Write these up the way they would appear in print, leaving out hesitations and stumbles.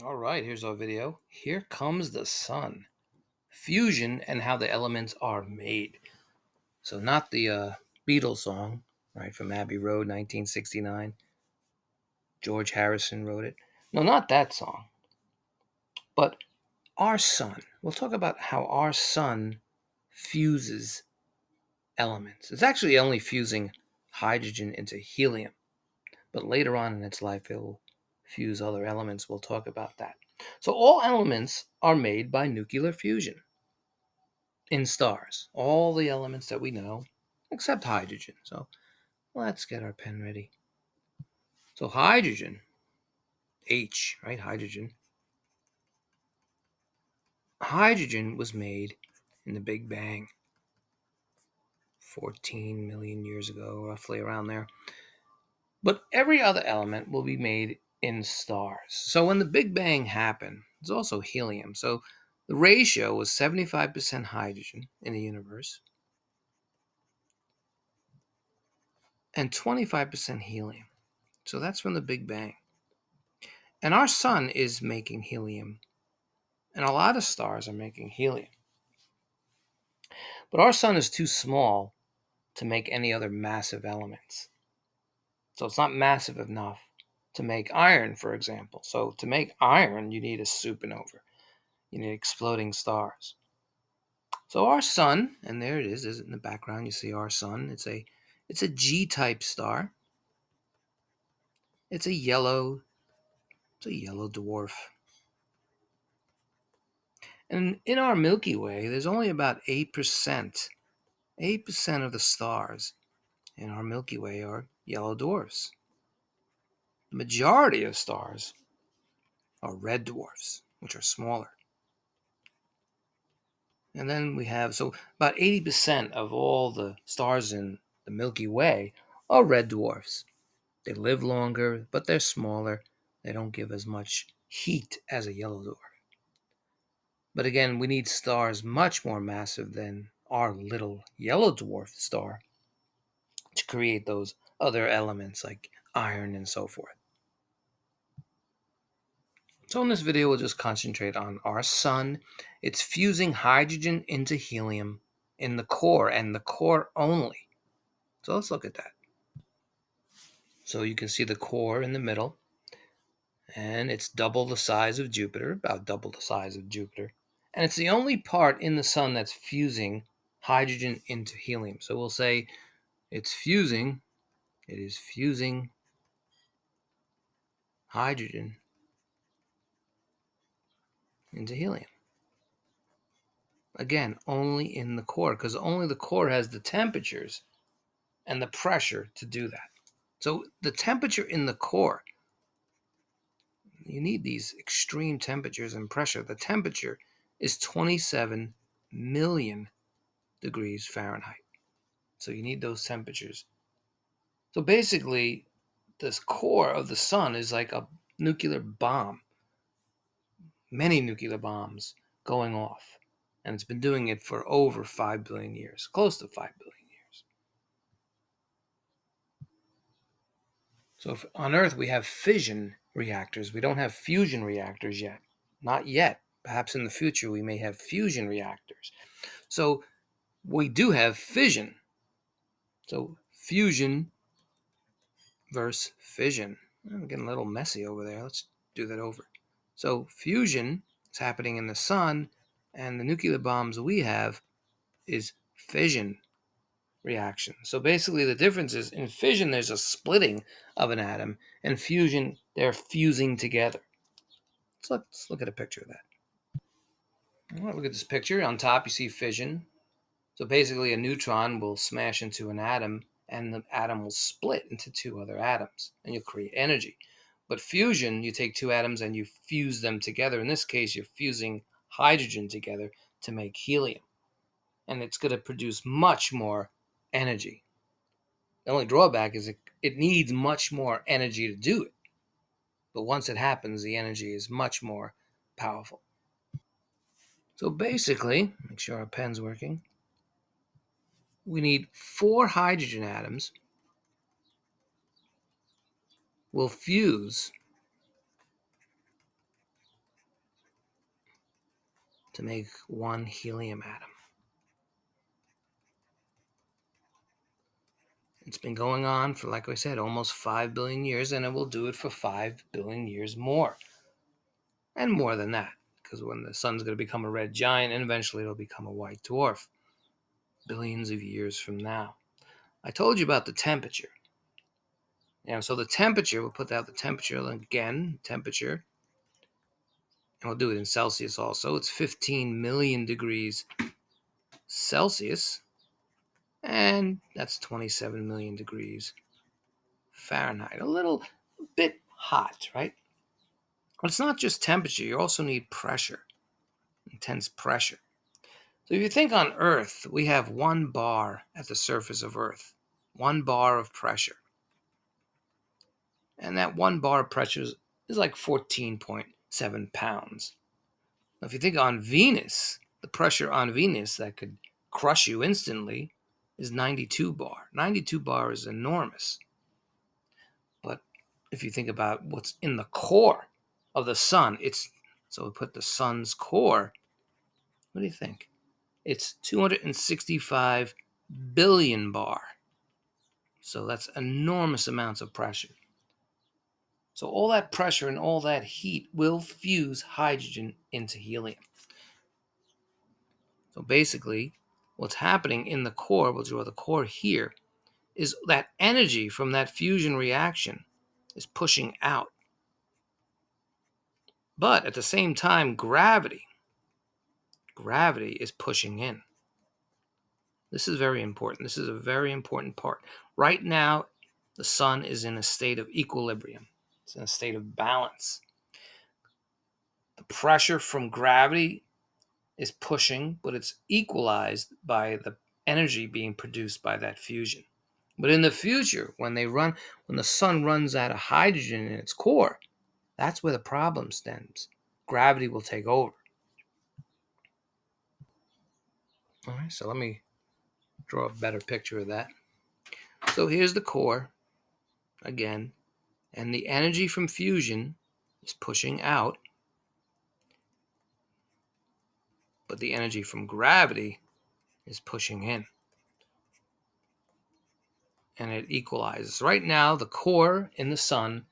All right, here's our video. Here comes the sun. Fusion and how the elements are made. So not the Beatles song, right, from Abbey Road, 1969. George Harrison wrote it. No, not that song. But our sun. We'll talk about how our sun fuses elements. It's actually only fusing hydrogen into helium. But later on in its life, it will fuse other elements. We'll talk about that. So all elements are made by nuclear fusion in stars. All the elements that we know, except hydrogen. So let's get our pen ready. So hydrogen, H, right? Hydrogen. Hydrogen was made in the Big Bang 14 million years ago, roughly around there. But every other element will be made in stars. So when the Big Bang happened, there's also helium. So the ratio was 75% hydrogen in the universe and 25% helium. So that's from the Big Bang. And our sun is making helium, and a lot of stars are making helium. But our sun is too small to make any other massive elements. So it's not massive enough to make iron, for example. So to make iron, you need a supernova. You need exploding stars. So our sun, and there it is in the background. You see our sun. It's a G-type star. It's a yellow dwarf. And in our Milky Way, there's only about 8%. 8% of the stars in our Milky Way are yellow dwarfs. The majority of stars are red dwarfs, which are smaller. And then we have, so about 80% of all the stars in the Milky Way are red dwarfs. They live longer, but they're smaller. They don't give as much heat as a yellow dwarf. But again, we need stars much more massive than our little yellow dwarf star to create those other elements like iron and so forth. So in this video, we'll just concentrate on our sun. It's fusing hydrogen into helium in the core, and the core only. So let's look at that. So you can see the core in the middle, and it's double the size of Jupiter, about double the size of Jupiter. And it's the only part in the sun that's fusing hydrogen into helium. So we'll say it is fusing hydrogen into helium. Again, only in the core, because only the core has the temperatures and the pressure to do that. So the temperature in the core, you need these extreme temperatures and pressure. The temperature is 27 million degrees Fahrenheit. So you need those temperatures. So basically, this core of the sun is like a nuclear bomb, many nuclear bombs going off. And it's been doing it for over 5 billion years, close to 5 billion years. So if on Earth we have fission reactors, we don't have fusion reactors yet. Not yet. Perhaps in the future we may have fusion reactors. So we do have fission. So fusion versus fission. I'm getting a little messy over there. Let's do that over. So fusion is happening in the sun, and the nuclear bombs we have is fission reaction. So basically the difference is in fission there's a splitting of an atom, and fusion they're fusing together. So let's look at a picture of that. All right, look at this picture. On top you see fission. So basically a neutron will smash into an atom, and the atom will split into two other atoms, and you'll create energy. But fusion, you take two atoms and you fuse them together. In this case, you're fusing hydrogen together to make helium, and it's going to produce much more energy. The only drawback is it needs much more energy to do it. But once it happens, the energy is much more powerful. So basically, make sure our pen's working. We need 4 hydrogen atoms will fuse to make one helium atom. It's been going on for, like I said, almost 5 billion years, and it will do it for 5 billion years more. And more than that, because when the sun's going to become a red giant, and eventually it'll become a white dwarf, billions of years from now. I told you about the temperature. So the temperature, we'll put out the temperature again, temperature, and we'll do it in Celsius also. It's 15 million degrees Celsius, and that's 27 million degrees Fahrenheit. A little bit hot, right? But it's not just temperature, you also need pressure, intense pressure. So if you think on Earth, we have 1 bar at the surface of Earth, 1 bar of pressure. And that 1 bar of pressure is like 14.7 pounds. Now, if you think on Venus, the pressure on Venus that could crush you instantly is 92 bar. 92 bar is enormous. But if you think about what's in the core of the sun, so we put the sun's core, what do you think? It's 265 billion bar. So that's enormous amounts of pressure. So all that pressure and all that heat will fuse hydrogen into helium. So basically, what's happening in the core, we'll draw the core here, is that energy from that fusion reaction is pushing out. But at the same time, gravity is pushing in. This is very important. This is a very important part. Right now, the sun is in a state of equilibrium. It's in a state of balance. The pressure from gravity is pushing, but it's equalized by the energy being produced by that fusion. But in the future, when the sun runs out of hydrogen in its core, that's where the problem stems. Gravity will take over. All right, so let me draw a better picture of that. So here's the core again, and the energy from fusion is pushing out, but the energy from gravity is pushing in. And it equalizes. Right now, the core in the sun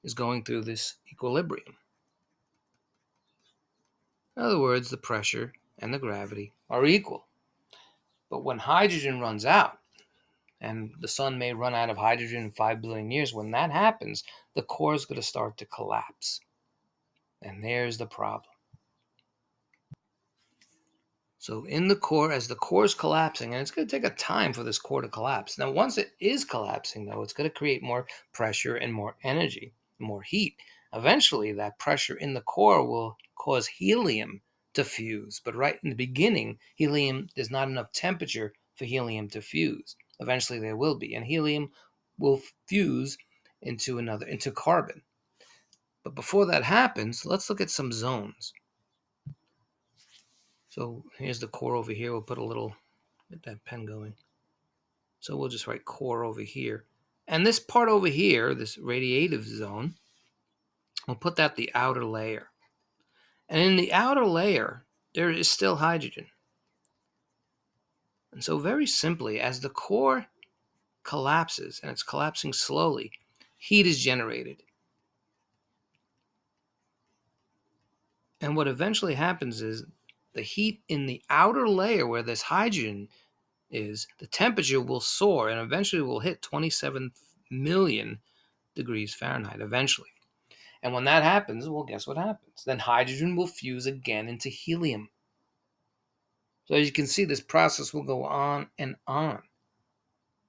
is going through this equilibrium. In other words, the pressure and the gravity are equal. But when hydrogen runs out, and the sun may run out of hydrogen in 5 billion years, when that happens, the core is going to start to collapse. And there's the problem. So in the core, as the core is collapsing, and it's going to take a time for this core to collapse. Now, once it is collapsing, though, it's going to create more pressure and more energy, more heat. Eventually, that pressure in the core will cause helium to fuse. But right in the beginning, there's not enough temperature for helium to fuse. Eventually, there will be, and helium will fuse into carbon. But before that happens, let's look at some zones. So here's the core over here. We'll put get that pen going. So we'll just write core over here. And this part over here, this radiative zone, we'll put that the outer layer. And in the outer layer, there is still hydrogen. And so very simply, as the core collapses, and it's collapsing slowly, heat is generated. And what eventually happens is the heat in the outer layer where this hydrogen is, the temperature will soar and eventually will hit 27 million degrees Fahrenheit eventually. And when that happens, well, guess what happens? Then hydrogen will fuse again into helium. So as you can see, this process will go on and on.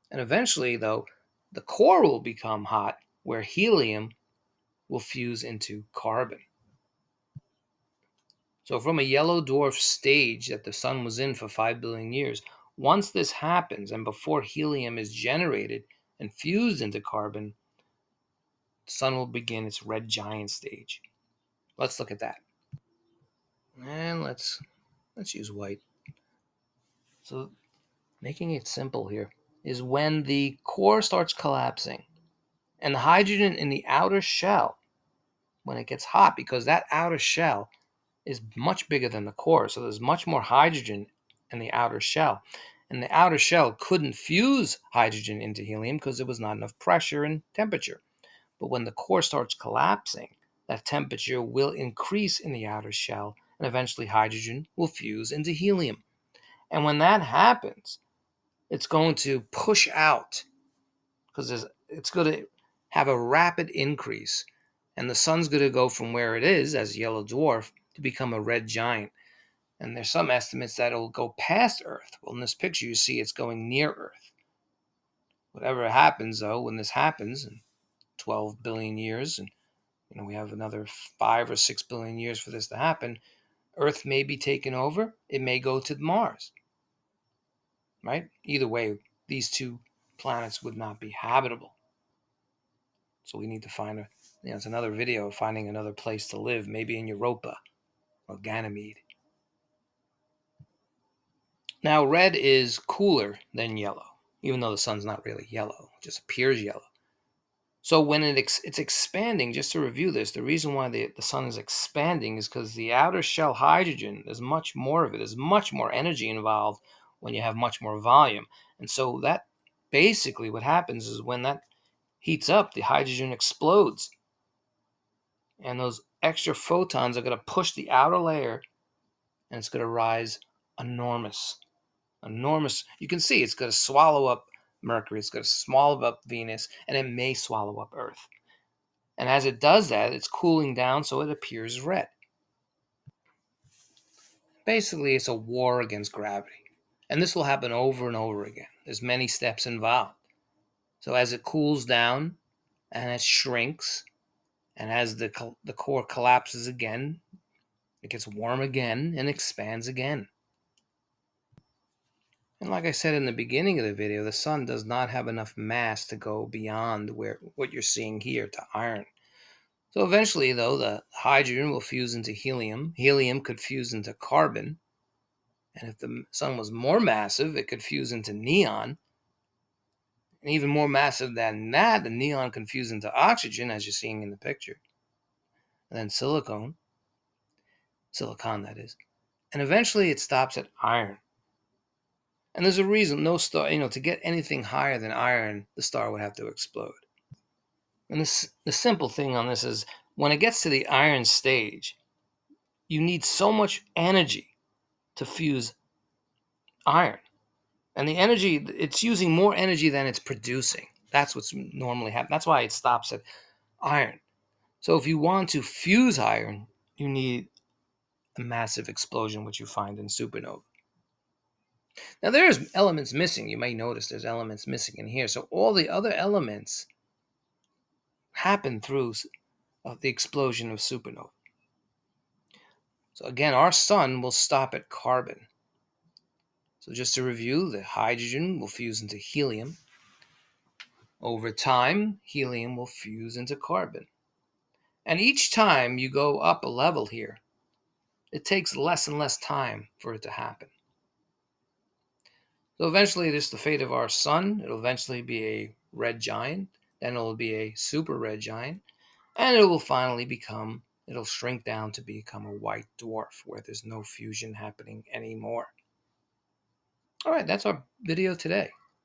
And eventually, though, the core will become hot where helium will fuse into carbon. So from a yellow dwarf stage that the sun was in for 5 billion years, once this happens and before helium is generated and fused into carbon, the sun will begin its red giant stage. Let's look at that. And let's use white. So making it simple here is when the core starts collapsing and the hydrogen in the outer shell, when it gets hot, because that outer shell is much bigger than the core. So there's much more hydrogen in the outer shell. And the outer shell couldn't fuse hydrogen into helium because there was not enough pressure and temperature. But when the core starts collapsing, that temperature will increase in the outer shell, and eventually hydrogen will fuse into helium. And when that happens, it's going to push out because it's going to have a rapid increase. And the sun's going to go from where it is as a yellow dwarf to become a red giant. And there's some estimates that it'll go past Earth. Well, in this picture, you see it's going near Earth. Whatever happens, though, when this happens in 12 billion years, and we have another 5 or 6 billion years for this to happen, Earth may be taken over. It may go to Mars, right? Either way, these two planets would not be habitable. So we need to find it's another video of finding another place to live, maybe in Europa or Ganymede. Now, red is cooler than yellow, even though the sun's not really yellow, it just appears yellow. So when it's expanding, just to review this, the reason why the sun is expanding is because the outer shell hydrogen, there's much more of it. There's much more energy involved when you have much more volume. And so that basically what happens is when that heats up, the hydrogen explodes. And those extra photons are going to push the outer layer, and it's going to rise enormous. You can see it's going to swallow up Mercury, it's going to swallow up Venus, and it may swallow up Earth. And as it does that, it's cooling down, so it appears red. Basically, it's a war against gravity. And this will happen over and over again. There's many steps involved. So as it cools down and it shrinks, and as the core collapses again, it gets warm again and expands again. And like I said in the beginning of the video, the sun does not have enough mass to go beyond what you're seeing here to iron. So eventually, though, the hydrogen will fuse into helium. Helium could fuse into carbon. And if the sun was more massive, it could fuse into neon. And even more massive than that, the neon can fuse into oxygen, as you're seeing in the picture. And then silicon, that is. And eventually it stops at iron. And there's a reason no star, to get anything higher than iron, the star would have to explode. And the simple thing on this is when it gets to the iron stage, you need so much energy to fuse iron. And the energy, it's using more energy than it's producing. That's what's normally happening. That's why it stops at iron. So if you want to fuse iron, you need a massive explosion, which you find in supernova. Now there's elements missing. You may notice there's elements missing in here. So all the other elements happen through the explosion of supernova. So again, our sun will stop at carbon. So just to review, the hydrogen will fuse into helium. Over time, helium will fuse into carbon. And each time you go up a level here, it takes less and less time for it to happen. So eventually, this is the fate of our sun. It'll eventually be a red giant. Then it'll be a super red giant. And it will finally it'll shrink down to become a white dwarf where there's no fusion happening anymore. All right, that's our video today.